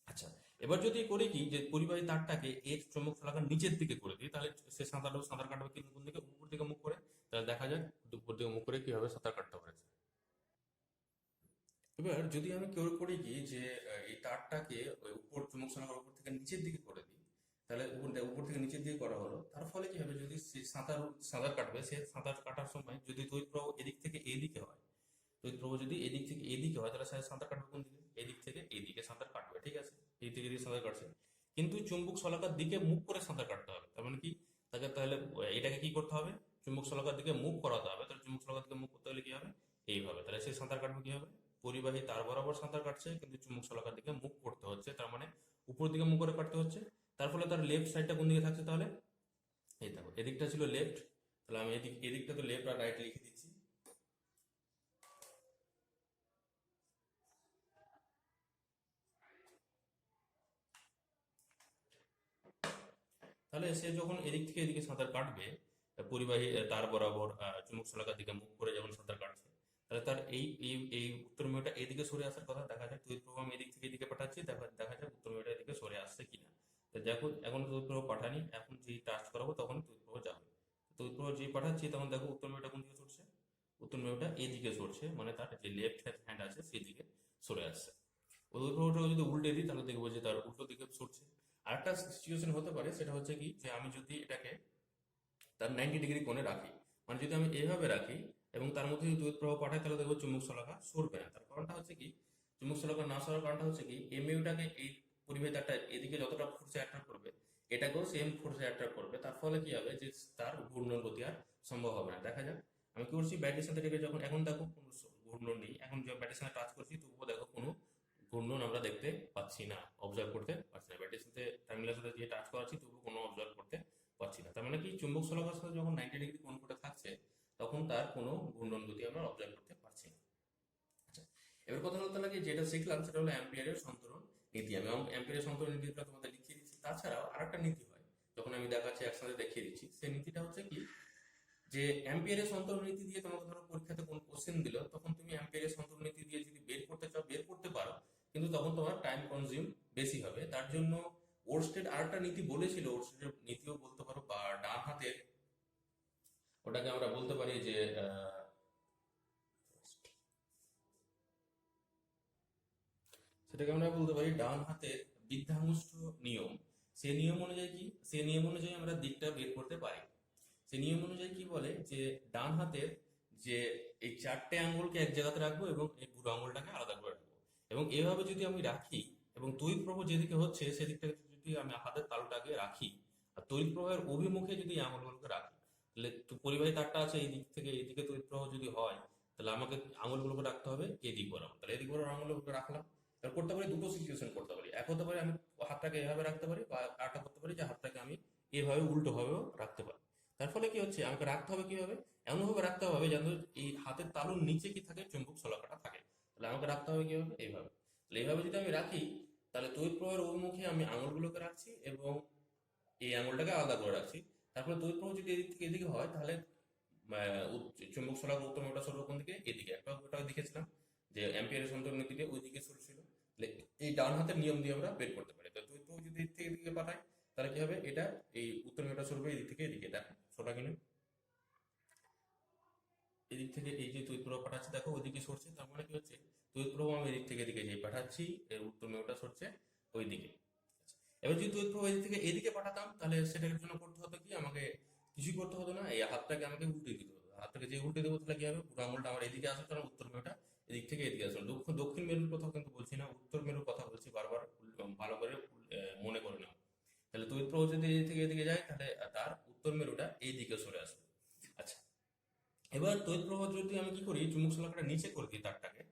আচ্ছা, এবার যদি করি কি, যে পরিবাহী তারটাকে এর চৌম্বক শলাকার নিচের দিকে করে দিই, তাহলে সে সাঁতার কাটবে কিন্তু কোন দিকে, উপর দিকে মুখ করে। তাহলে দেখা যাক উপর দিকে মুখ করে কিভাবে সাঁতার কাটতে পারছে। এবার যদি আমি কেউ করি কি, যে এই তারটাকে ওই উপর চুম্বক শলাকার উপর থেকে নিচের দিকে করে দিই, তাহলে উপর থেকে নিচের দিকে করা হলো, তার ফলে কি হবে, যদি সে সাঁতার কাটবে, সে সাঁতার কাটার সময় যদি তড়িৎ প্রবাহ এদিক থেকে এদিকে হয়, তড়িৎ প্রবাহ যদি এদিক থেকে এদিকে হয়, তাহলে সে সাঁতার কাটবে কোন দিকে, এদিক থেকে এইদিকে সাঁতার কাটবে, ঠিক আছে, এই দিকে এদিকে সাঁতার কাটছে। কিন্তু চুম্বক শলাকার দিকে মুখ করে সাঁতার কাটতে হবে, তার মানে কি, তাকে তাহলে এটাকে কি করতে হবে, চুম্বক শলাকার দিকে মুখ করাতে হবে। তাহলে চুম্বক শলাকার দিকে মুখ করতে হলে কি হবে, এইভাবে, তাহলে সে সাঁতার কাটবে কি হবে, পরিবাহী তার বরাবর সাঁতার কাটছে কিন্তু চুম্বক শলাকার দিকে মুখ করতে হচ্ছে, তার মানে উপর দিকে মুখ করে কাটতে হচ্ছে। তার ফলে তার লেফট সাইডটা কোন দিকে থাকছে, তাহলে এই দেখো এদিকটা ছিল লেফট, তাহলে আমি এদিকটা তো লেফট আর রাইট লিখে দিচ্ছি। তাহলে সে যখন এদিক থেকে এদিকে সাঁতার কাটবে, পরিবাহী তার বরাবর চুম্বক শলাকার দিকে মুখ করে যখন সাঁতার কাটছে, তাহলে তার এই এই এই উত্তর মেরুটা এদিকে সরে আসার কথা। দেখা যাক তড়িৎ প্রবাহ আমি এদিক থেকে এদিকে পাঠাচ্ছি, দেখা যাক উত্তর মেরুটা এদিকে সরে আসছে কিনা। তো দেখো এখন তড়িৎ প্রবাহ পাঠানি, এখন যেই টাচ করাবো তখন তড়িৎ প্রবাহ যাবে। তড়িৎ প্রবাহ যেই পাঠাচ্ছি তখন দেখো উত্তর মেরুটা কোন দিকে সরছে, উত্তর মেরুটা এদিকে সরছে, মানে তার যে লেফট হ্যান্ড আছে সেই দিকে সরে আসছে। তড়িৎ প্রবাহটা যদি উল্টে দিই তাহলে দেখবো যে তার উল্টো দিকে সরছে। আরেকটা সিচুয়েশন হতে পারে, সেটা হচ্ছে কি, যে আমি যদি এটাকে তার 90 ডিগ্রি কোণে রাখি, মানে যদি আমি এভাবে রাখি এবং তার মধ্যে যদি তড়িৎ প্রবাহ পাঠাই, তাহলে দেখবো চুম্বক শলাকা সরবে না। তার কারণটা হচ্ছে কি, চুম্বক শলাকা না সরার কারণটা হচ্ছে কি, এমইউটাকে এই পরিবাহী তারটা এদিকে যতটা ফোর্সে অ্যাট্রাক্ট করবে, এটাকেও সেম ফোর্সে অ্যাট্রাক্ট করবে। তার ফলে কি হবে, যে তার ঘূর্ণন গতি আর সম্ভব হবে না। দেখা যাক আমি কি করছি, ব্যাটারির সাথে রেখে যখন, এখন দেখো কোনো ঘূর্ণন নেই, এখন যে ব্যাটারির সাথে টাচ করছি তবুও দেখো কোনো ঘূর্ণন আমরা দেখতে পাচ্ছি না, অবজার্ভ করতে পারছি না। ব্যাটারির সাথে টার্মিনালের সাথে যে টাচ করাচ্ছি তবুও কোনো অবজার্ভ করতে পাচ্ছি না। তার মানে কি, চুম্বক শলাকার সাথে যখন 90 ডিগ্রি কোণ করে থাকছে, তখন তার কোনো ঘূর্ণন গতি আমরা অবজার্ভ করতে পারছি না। আচ্ছা, এবার কথা বলতে লাগে, যেটা শিখলাম সেটা হলো অ্যাম্পিয়ারের সন্তরণ নীতি। আমি অ্যাম্পিয়ারের সন্তরণ নীতিটা তোমাদের লিখিয়ে দিচ্ছি। তাছাড়াও আরেকটা নীতি হয়, যখন আমি দেখাচ্ছি একসাথে দেখিয়ে দিচ্ছি, সেই নীতিটা হচ্ছে কি, যে অ্যাম্পিয়ারের সন্তরণ নীতি দিয়ে তোমাকে ধরো পরীক্ষাতে কোন কোশ্চেন দিল, তখন তুমি অ্যাম্পিয়ারের সন্তরণ নীতি দিয়ে যদি বের করতে চাও বের করতে পারো, কিন্তু তখন তোমার টাইম কনজিউম বেশি হবে। তার জন্য ওরস্টেড আরেকটা নীতি বলেছিল, ওরস্টেডের নীতিও বলতে পারো, বা ডান হাতের, ওটাকে আমরা বলতে পারি যে সেটাকে আমরা বলতে পারি ডান হাতের বৃদ্ধাঙ্গুষ্ঠ নিয়ম। সেই নিয়ম অনুযায়ী কি, সেই নিয়ম অনুযায়ী আমরা দিকটা বের করতে পারি। সেই নিয়ম অনুযায়ী কি বলে যে ডান হাতের যে এই চারটে আঙ্গুলকে এক জায়গাতে রাখবো এবং এই বুড়ো আঙ্গুলটাকে আলাদা করে রাখবো, এবং এভাবে যদি আমি রাখি এবং তড়িৎ প্রবাহ যেদিকে হচ্ছে সেদিকটাকে যদি আমি হাতের তালুটাকে রাখি, আর তড়িৎ প্রবাহের অভিমুখে যদি এই আঙুলগুলোকে রাখি, তাহলে তো পরিবাহী তারটা আছে এই দিক থেকে এইদিকে তড়িৎ প্রবাহ যদি হয়, তাহলে আমাকে আঙুলগুলোকে রাখতে হবে এদিক বরাবর। তাহলে এদিক বরাবর আঙুলগুলোকে রাখলাম। এবার করতে পারি দুটো সিচুয়েশন করতে পারি, এক হতে পারে আমি হাতটাকে এভাবে রাখতে পারি, বা আরেকটা করতে পারি যে হাতটাকে আমি এভাবে উল্টো ভাবেও রাখতে পারি। তার ফলে কি হচ্ছে, আমাকে রাখতে হবে কিভাবে, এমন ভাবে রাখতে হবে যেন এই হাতের তালুর নিচে কি থাকে, চুম্বক শলাকাটা থাকে। তাহলে আমাকে রাখতে হবে কিভাবে, এইভাবে। তাহলে এইভাবে যদি আমি রাখি, তাহলে তড়িৎ প্রবাহের অভিমুখে আমি আঙুলগুলোকে রাখছি এবং এই আঙুলটাকে আলাদা করে রাখছি। তারপরে তড়িৎ প্রবাহ যদি এদিক থেকে এদিকে হয়, তাহলে চুম্বক শলাকা উত্তম ওটা সরবে কোন দিকে, এদিকে। একটা ওটা দেখেছিলাম যে অ্যাম্পিয়ারের সন্তরণ নীতিতে ওই দিকে সরছিল। তাহলে এই ডান হাতের নিয়ম দিয়ে আমরা বের করতে পারি। তাহলে তড়িৎ প্রবাহ যদি এদিক থেকে এদিকে পাঠায়, তাহলে কি হবে, এটা এই উত্তর মেরুটা সরবে এদিক থেকে এদিকে। দেখো সোটা কিনা, এদিক থেকে এই যে তড়িৎ প্রবাহ পাঠাচ্ছি দেখো ওইদিকে সরছে, তার মানে কি হচ্ছে তড়িৎ প্রবাহ আমি এদিক থেকে এদিকে যে পাঠাচ্ছি, এর উত্তর মেরুটা সরছে ওই দিকে। এবার যদি তড়িৎ প্রবাহ এদিক থেকে এদিকে পাঠাতাম, তাহলে সেটার জন্য করতে হতো কি, আমাকে কিছুই করতে হতো না, এই হাতটাকে আমাকে উল্টে দিতে হতো। হাতটাকে যে উল্টে দেবো, তাহলে কি হবে, পুরো আঙুলটা আমার এদিকে আসে, কারণ উত্তর মেরুটা এদিক থেকে এদিকে আসলো। দক্ষিণ দক্ষিণ মেরুর কথা কিন্তু বলছি না, উত্তর মেরুর কথা বলছি, বারবার ভালো করে মনে করে নাও। তাহলে তড়িৎ প্রবাহ যদি এদিক থেকে এদিকে যায়, তাহলে তার উত্তর মেরুটা এই দিকে সরে আসবে। আচ্ছা, এবার তড়িৎ প্রবাহ যদি আমি কি করি, চুম্বক শলাকাটা নিচে করে দিই তারটাকে,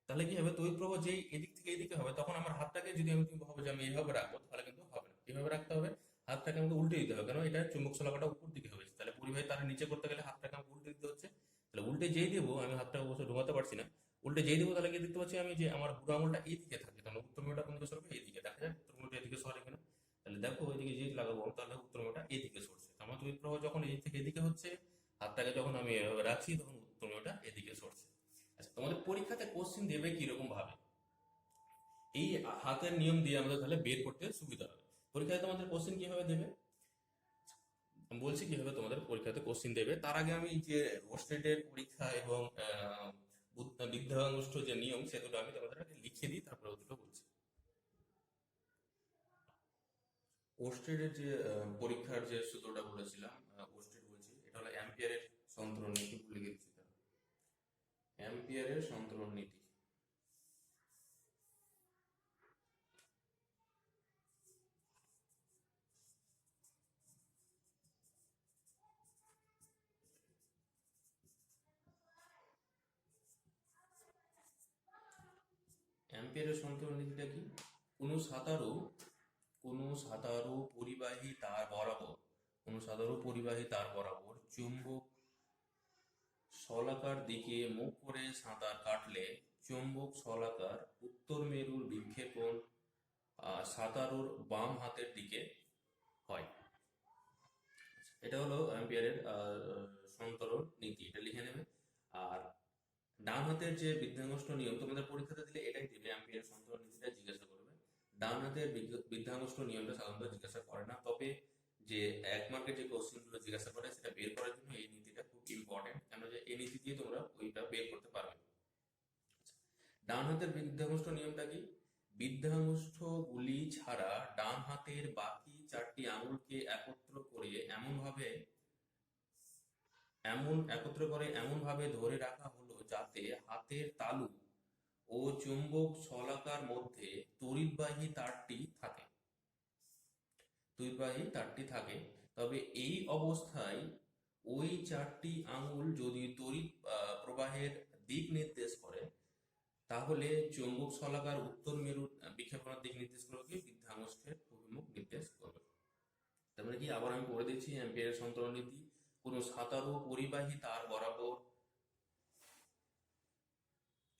তাহলে কি হবে, তড়িৎ প্রবাহ যেই এদিক থেকে এদিকে হবে, তখন আমার হাতটাকে যদি আমি, তুমি ভাবো যে আমি এইভাবে রাখবো, তাহলে কিন্তু হবে না। কিভাবে রাখতে হবে, হাতটাকে আমাকে উল্টে দিতে হবে, কারণ এটা চুম্বক শলাকাটা উপর দিকে হয়েছে। তাহলে পরিবাহী তার নিচে করতে গেলে হাতটাকে আমাকে উল্টে দিতে হচ্ছে। তাহলে উল্টে যেই দেবো, আমি হাতটা অবশ্য ঢোকাতে পারছি না, উল্টে যেই দেবো, তাহলে কি দেখতে পাচ্ছি আমি যে আমার বুড়ো আঙুলটা এইদিকে থাকে, কারণ উত্তর মেরুটা কোন দিকে সরবে, এইদিকে। দেখা যায় উত্তর মেরুটা এদিকে সরে কিনা। তাহলে দেখো ওইদিকে যেই লাগাবো, তাহলে উত্তর মেরুটা এইদিকে সরছে। আমার তড়িৎ প্রবাহ যখন এই থেকে এদিকে হচ্ছে, হাতটাকে যখন আমি এভাবে রাখছি, তখন উত্তর মেরুটা এদিকে সরছে। আচ্ছা, তোমাদের পরীক্ষাতে কোশ্চিন দেবে কিরকম ভাবে, এই হাতের নিয়ম দিয়ে আমাদের তাহলে বের করতে সুবিধা হবে। পরীক্ষায় তোমাদের কোশ্চেন কিভাবে দেবে, আমি বলছি কিভাবে তোমাদের পরীক্ষাতে কোশ্চেন দেবে। তার আগে আমি যে রোস্টেডের পরীক্ষা এবং বিদ্যাঙ্গুষ্ঠ যে নিয়ম, সে দুটো আমি তোমাদের আগে লিখে দিই, তারপরে দুটো বলছি। ওস্টেডের যে পরীক্ষার যে সূত্রটা বলেছিলাম, ওস্টেড বলছি, এটা হলো অ্যাম্পিয়ারের সন্তরণ নীতি, ভুলে গেছি। অ্যাম্পিয়ারের সন্তরণ নীতি। অ্যাম্পিয়ারের সন্তরণ নীতিটা কি, কোনো সাঁতারু কোনো সাঁতারু পরিবাহী তার বরাবর, কোনো সাঁতারু পরিবাহী তার বরাবর চুম্বক শলাকার দিকে মুখ করে সাঁতার কাটলে চুম্বক শলাকার উত্তর মেরুর বিক্ষেপণ সাঁতারুর বাম হাতের দিকে হয়। এটা হলো অ্যাম্পিয়ারের সন্তরণ নীতি, এটা লিখে নেবে। আর ডান হাতের যে বৃদ্ধাঙ্গুষ্ঠ নিয়ম, তোমাদের পরীক্ষাতে দিলে এটাই দিবে, অ্যাম্পিয়ারের সন্তরণ নীতিটা জিজ্ঞাসা করবে। ডান হাতের বৃদ্ধাঙ্গুষ্ঠ নিয়মটা সাধারণত জিজ্ঞাসা করে না, তবে যে 1 মার্কের যে কোশ্চেন গুলো জিজ্ঞাসা করে, সেটা বের করার জন্য এই নীতিটা খুব ইম্পর্টেন্ট, কেন যে এই নীতি দিয়ে তোমরা ওইটা বের করতে পারবে। ডান হাতের বৃদ্ধাঙ্গুষ্ঠ নিয়মটা কি, বৃদ্ধাঙ্গুষ্ঠ গুলি ছাড়া ডান হাতের বাকি 4টি আঙুলকে একত্র করে এমন ভাবে ধরে রাখা হলো যাতে হাতের তালু ও চুম্বক শলাকার মধ্যে তড়িৎবাহী তারটি থাকে। তবে এই অবস্থায় ওই 4টি আঙুল যদি তড়িৎ প্রবাহের দিক নির্দেশ করে, তাহলে চুম্বক শলাকার উত্তর মেরুর বিক্ষেপণের দিক নির্দেশ করবে কি, বৃদ্ধাঙ্গুষ্ঠের অভিমুখ নির্দেশ করবে। তার মানে কি, আবার আমি পড়ে দিচ্ছি অ্যাম্পিয়ারের সন্তরণ নীতি। কোন সাঁতারু পরিবাহী তার বরাবর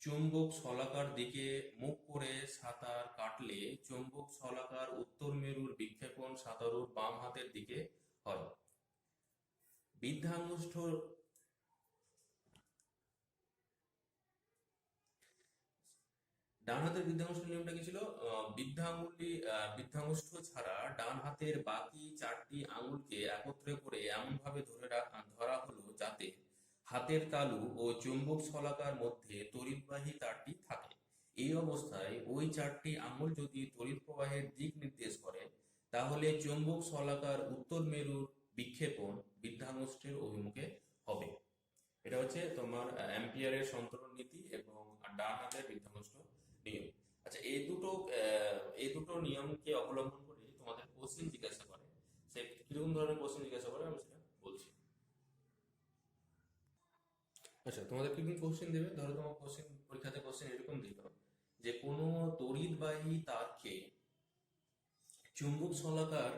চুম্বক শলাকার দিকে মুখ করে সাঁতার কাটলে চুম্বক শলাকার উত্তর মেরুর বিক্ষেপণ সাঁতারুর বাম হাতের দিকে হয়। বৃদ্ধাঙ্গুষ্ঠ ডান হাতের বৃদ্ধাঙ্গুষ্ঠ নিয়মটা কি ছিল? বৃদ্ধাঙ্গুষ্ঠ ছাড়া ডান হাতের বাকি 4টি আঙুলকে একত্রে করে এমন ভাবে ধরা হলো যাতে হাতের তালু ও চুম্বক শলাকার মধ্যে তড়িৎবাহী তারটি থাকে। এই অবস্থায় ওই 4টি আঙুল যদি তড়িৎ প্রবাহের দিক নির্দেশ করে, তাহলে চুম্বক শলাকার উত্তর মেরুর বিক্ষেপণ বৃদ্ধাঙ্গুষ্ঠের অভিমুখে হবে। এটা হচ্ছে তোমার অ্যাম্পিয়ারের সন্তরণ নীতি এবং ডান হাতের বৃদ্ধাঙ্গুষ্ঠ নিয়ম। আচ্ছা, এই দুটো নিয়মকে অবলম্বন করে তোমাদের কোশ্চেন জিজ্ঞাসা করে। সে কিরকম ধরনের কোশ্চেন জিজ্ঞাসা করে আমি সেটা বলছি। আচ্ছা, তোমাদের কিরকম কোশ্চেন দেবে? ধরো তোমার পরীক্ষাতে কোশ্চেন এরকম দিল যে কোনো তড়িৎবাহী তারকে চুম্বক শলাকার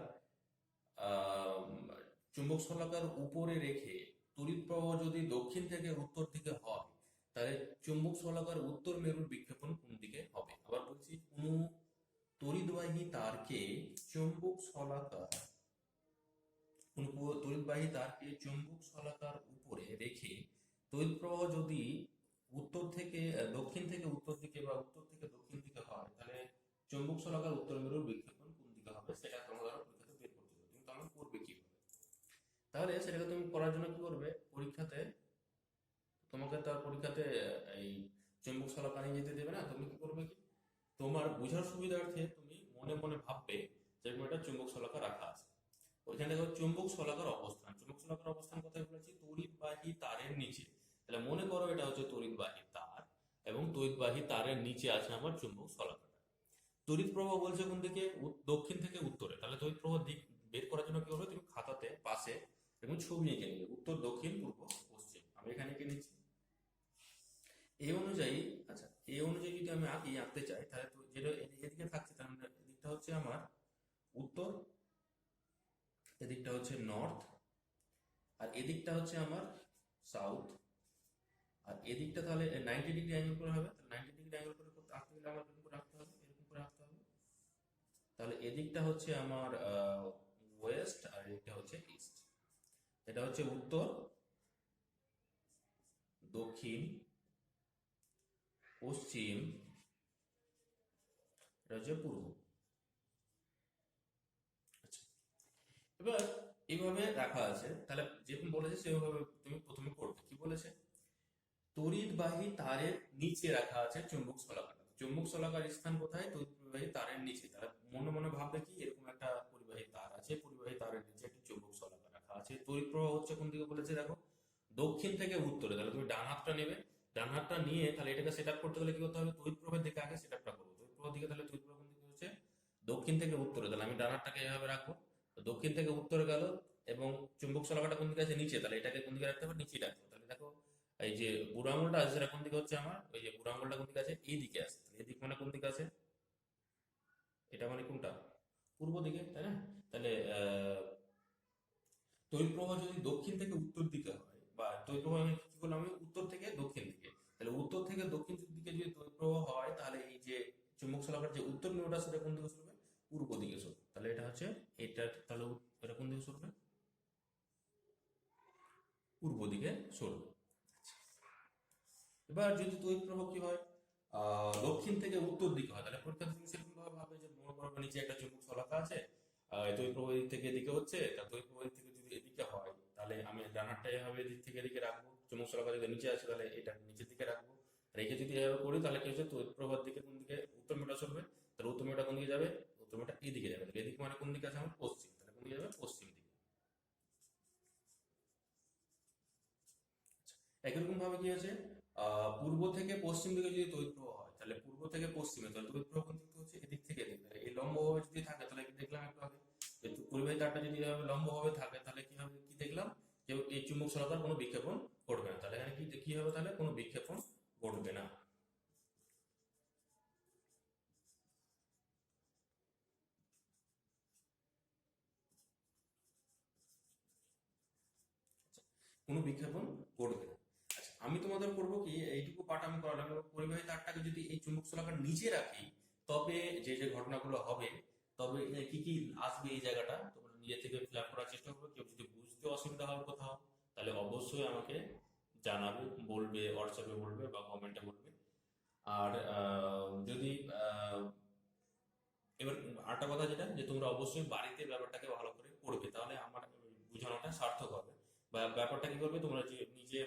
আহ চুম্বক শলাকার উপরে রেখে তড়িৎ প্রবাহ যদি দক্ষিণ থেকে উত্তর দিকে হয়, তাহলে চুম্বক শলাকার উত্তর মেরুর বিক্ষেপণ কোন দিকে হবে? আবার বলছি, কোন তড়িৎবাহী তারকে চুম্বক শলাকার কোন তড়িৎবাহী তারকে চুম্বক শলাকার উপরে রেখে তড়িৎ প্রবাহ যদি দক্ষিণ থেকে উত্তর দিকে বা উত্তর থেকে দক্ষিণ দিকে হয়, তাহলে চুম্বক শলাকার উত্তর মেরুর বিক্ষেপণ কোন দিকে হবে সেটা তোমাদের পরীক্ষাতে বের করতে হবে। তুমি তাহলে করবে কিভাবে? তাহলে সেটাকে তুমি করার জন্য কি করবে? তোমাকে তার পরীক্ষাতে এই চুম্বক শলাকা নিয়ে যেতে দেবে না। তুমি কি করবে? কি তোমার বোঝার সুবিধার্থে তুমি মনে মনে ভাববে যে এরকম একটা চুম্বক শলাকা রাখা আছে। ওইখানে দেখো চুম্বক শলাকার অবস্থান। চুম্বক শলাকার অবস্থান কোথায় বলেছি? তড়িৎবাহী তারের নিচে। তাহলে মনে করো এটা হচ্ছে তড়িৎবাহী তার, এবং তড়িৎবাহী তারের নিচে আছে আমার চুম্বক শলাকাটা। তড়িৎ প্রবাহ বলছে কোন দিকে? দক্ষিণ থেকে উত্তরে। তাহলে তড়িৎ প্রবাহ দিক বের করার জন্য কি করবে? তুমি খাতাতে পাশে এবং ছবি এঁকে নেবে, উত্তর, দক্ষিণ, পূর্ব, পশ্চিম। আমি এখানে এঁকে নিচ্ছি এই অনুযায়ী। আচ্ছা, এই অনুযায়ী যদি আমি আঁকতে চাই, তাহলে তো যেটা এদিকে থাকছে, তাহলে এদিকটা হচ্ছে আমার উত্তর, এদিকটা হচ্ছে নর্থ, আর এদিকটা হচ্ছে আমার সাউথ, আর এদিকটা তাহলে 90 ডিগ্রি অ্যাঙ্গেল করে হবে। তাহলে 90 ডিগ্রি অ্যাঙ্গেল করে আঁকতে গেলে আমার এরকম করে আঁকতে হবে, এরকম করে আঁকতে হবে। তাহলে এদিকটা হচ্ছে আমার ওয়েস্ট, আর এদিকটা হচ্ছে ইস্ট। এটা হচ্ছে উত্তর, দক্ষিণ, পশ্চিম, এটা হচ্ছে পূর্ব। আচ্ছা, এবার এইভাবে রাখা আছে। তাহলে যেরকম বলেছে সেভাবে তুমি প্রথমে করবে। কি বলেছে? তড়িৎবাহী তারের নিচে রাখা আছে চুম্বক শলাকাটা। চুম্বক শলাকার স্থান কোথায়? তড়িৎবাহী তারের নিচে। তারা মনে মনে ভাববে কি এরকম একটা পরিবাহী তার আছে, পরিবাহী তারের নিচে একটি চুম্বক শলাকা রাখা আছে। তড়িৎ প্রবাহ হচ্ছে কোন দিকে বলেছে দেখো? দক্ষিণ থেকে উত্তরে। তাহলে তুমি ডান হাতটা নেবে, ডান হাতটা নিয়ে তাহলে এটাকে সেট আপ করতে গেলে কি করতে হবে? তড়িৎ প্রবাহের দিকে আগে সেট আপটা করবো। তড়িৎ প্রবাহ দিকে, তাহলে তড়িৎ প্রবাহ কোন দিকে হচ্ছে? দক্ষিণ থেকে উত্তরে। তাহলে আমি ডান হাতটাকে এভাবে রাখবো, তো দক্ষিণ থেকে উত্তরে গেল, এবং চুম্বক শলাকাটা কোন দিকে আছে? নিচে। তাহলে এটাকে কোন দিকে রাখতে হবে? নিচে রাখতে হবে। তাহলে দেখো এই যে বুড়ো আঙুলটা আছে সেটা কোন দিকে হচ্ছে আমার? ওই যে বুড়ো আঙুলটা কোন দিকে আছে? এই দিকে আছে। এদিক মানে কোন দিকে আছে? এটা মানে কোনটা? পূর্ব দিকে, তাই না? তাহলে তড়িৎ প্রবাহ যদি দক্ষিণ থেকে উত্তর দিকে হয়, বা তড়িৎ প্রবাহ আমি কি করলাম? আমি উত্তর থেকে দক্ষিণ দিকে। তাহলে উত্তর থেকে দক্ষিণ দিকে যদি তড়িৎ প্রবাহ হয়, তাহলে এই যে চুম্বক শলাকার যে উত্তর মেরুটা সেটা কোন দিকে সরবে? পূর্ব দিকে সরবে। তাহলে এটা হচ্ছে এটা, তাহলে এটা কোন দিকে সরবে? পূর্ব দিকে সরবে। এবার যদি তড়িৎ প্রবাহ কি হয় দক্ষিণ থেকে উত্তর দিকে হয়, তাহলে পরীক্ষাতে তুমি সেরকম ভাবে ভাবে যে মনে করো নিচে একটা চুম্বক শলাকা আছে, তড়িৎ প্রবাহ দিক থেকে এদিকে হচ্ছে, তা তড়িৎ প্রবাহ দিক থেকে যদি এদিকে হয়, তাহলে আমি ডান হাতটা এভাবে এদিক থেকে এদিকে রাখবো। চুম্বক শলাকা যদি নিচে আছে, তাহলে এটা নিচের দিকে রাখবো। রেখে যদি এভাবে করি, তাহলে কি হচ্ছে? তড়িৎ প্রবাহ দিকে কোন দিকে? উত্তর মেরুটা সরবে। তাহলে উত্তর মেরুটা কোন দিকে যাবে? উত্তর মেরুটা এদিকে যাবে। তাহলে এদিকে মানে কোন দিকে আছে আমার? পশ্চিম। তাহলে কোন দিকে যাবে? পশ্চিম দিকে। একই রকম ভাবে কি আছে? পূর্ব থেকে পশ্চিম দিকে যদি তড়িৎ প্রবাহ হয়, তাহলে পূর্ব থেকে পশ্চিমে, তাহলে তড়িৎ প্রবাহ কোন দিক থেকে হচ্ছে? এদিক থেকে এদিক। তাহলে এই লম্ব ভাবে যদি থাকে, তাহলে কি দেখলাম একটু আগে? পরিবাহী তারটা যদি এভাবে লম্ব ভাবে থাকে, তাহলে কি হবে? কি দেখলাম? যে এই চুম্বক শলাকার কোনো বিক্ষেপণ ঘটবে না। তাহলে এখানে কি কি হবে? তাহলে কোনো বিক্ষেপণ ঘটবে না। কোনো বিজ্ঞাপন করবে না। আচ্ছা, আমি তোমাদের করবো কি, এইটুকু পাঠ আমি করালাম। এবার পরিবাহী তারটাকে যদি এই চুম্বক শলাকার নিচে রাখি, তবে যে যে ঘটনাগুলো হবে, তবে কি কি আসবে এই জায়গাটা তোমরা নিজে থেকে ফিল আপ করার চেষ্টা করবে। কেউ যদি বুঝতে অসুবিধা হয় কোথাও, তাহলে অবশ্যই আমাকে জানাবে, বলবে, হোয়াটসঅ্যাপে বলবে বা কমেন্টে বলবে। আর যদি এবার আরেকটা কথা যেটা যে তোমরা অবশ্যই বাড়িতে ব্যাপারটাকে ভালো করে পড়বে, তাহলে আমার বোঝানোটা সার্থক হবে। বা ব্যাপারটা কি করবে, তোমরা যে নিজে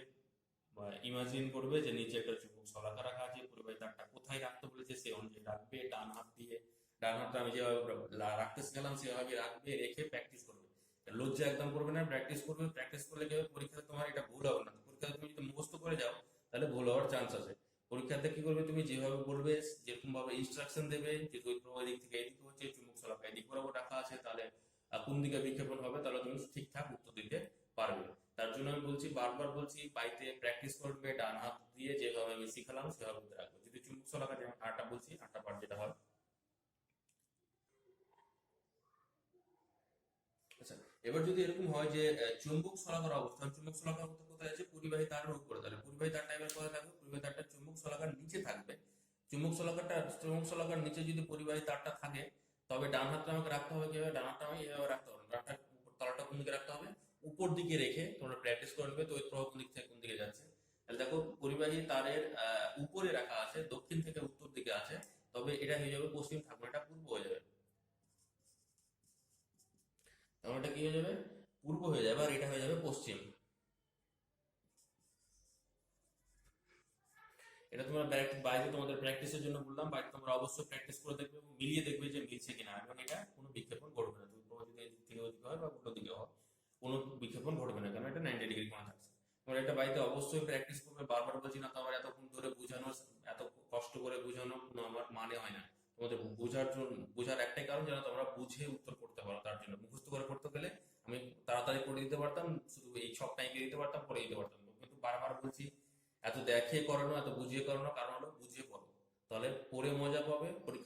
ইমাজিন করবে যে নিচে একটা চুম্বক শলাকা রাখা আছে, পরিবাহী তারটা কোথায় রাখতে বলেছে সে অনুযায়ী রাখবে, ডান হাত দিয়ে, ডান হাতটা আমি যেভাবে রাখতে শিখালাম সেভাবে রাখবে, রেখে প্র্যাকটিস করবে। লজ্জা একদম করবে না, প্র্যাকটিস করবে। প্র্যাকটিস করলে কি হবে, পরীক্ষাতে তোমার এটা ভুল হবে না। পরীক্ষাতে তুমি যদি মুখস্থ করে যাও তাহলে ভুল হওয়ার চান্স আছে। পরীক্ষাতে কি করবে, তুমি যেভাবে বলবে, যেরকম ভাবে ইনস্ট্রাকশন দেবে যে তড়িৎ প্রবাহ এদিক থেকে এদিকে হচ্ছে, চুম্বক শলাকা এদিক বরাবর রাখা আছে, তাহলে কোন দিকে বিক্ষেপণ হবে, তাহলে তুমি ঠিকঠাক উত্তর দিতে পারবে। তার জন্য আমি বলছি, বারবার বলছি, বাড়িতে প্র্যাকটিস করবে, ডান হাত দিয়ে যেভাবে আমি শিখালাম সেভাবে করতে রাখবে। যদি চুম্বক শলাকা, যেমন আটটা বলছি, আটটা পার্ট যেটা হয়। আচ্ছা, এবার যদি এরকম হয় যে চুম্বক শলাকার অবস্থান, চুম্বক শলাকার মধ্যে কোথায় আছে, পরিবাহী তারের উপরে, তাহলে পরিবাহী তারটা এবার কোথায় থাকবে, পরিবাহী তারটা চুম্বক শলাকার নিচে থাকবে। চুম্বক শলাকার নিচে যদি পরিবাহী তারটা থাকে, তবে ডান হাতটা আমাকে রাখতে হবে কিভাবে, ডান হাতটা আমাকে এভাবে রাখতে হবে না। ডান হাত তলাটা কোন দিকে রাখতে হবে, উপর দিকে রেখে তোমরা প্র্যাকটিস করে নেবে তড়িৎ প্রবাহ কোন দিক থেকে কোন দিকে যাচ্ছে। তাহলে দেখো, পরিবাহী তারের উপরে রাখা আছে, দক্ষিণ থেকে উত্তর দিকে আছে, তবে এটা হয়ে যাবে পশ্চিম, থাকবে না, এটা পূর্ব হয়ে যাবে। তখন এটা কি হয়ে যাবে, পূর্ব হয়ে যাবে, আর এটা হয়ে যাবে পশ্চিম। এটা তোমরা বাইরে তোমাদের প্র্যাকটিসের জন্য বললাম, বাড়িতে তোমরা অবশ্যই প্র্যাকটিস করে দেখবে এবং মিলিয়ে দেখবে যে মিলছে কিনা, এবং এটা কোনো বিক্ষেপণ ঘটবে না। তুমি যদি এদিক থেকে ওদিকে হয় বা উল্টো দিকে হয়, কোনো বিক্ষেপণ ঘটবে না, কারণ এটা 90 ডিগ্রি কোণে থাকছে। তোমরা এটা বাড়িতে অবশ্যই প্র্যাকটিস করবে। বারবার বলছি না তো, আমার এতক্ষণ ধরে বোঝানো, এত কষ্ট করে বোঝানো কোনো আমার মানে হয় না। তোমাদের বোঝার জন্য, বোঝার একটাই কারণ, যেন তোমরা বুঝে উত্তর করতে পারো। তার জন্য মুখস্থ করে করতে গেলে আমি তাড়াতাড়ি করে দিতে পারতাম, শুধু এই ছকটা এঁকে দিতে পারতাম, পড়ে দিতে পারতাম, কিন্তু বারবার বলছি এত দেখে করো না, এত বুঝিয়ে করো না, কারণ হলো বুঝিয়ে পড়ো, তাহলে পড়ে মজা পাবে, পরীক্ষা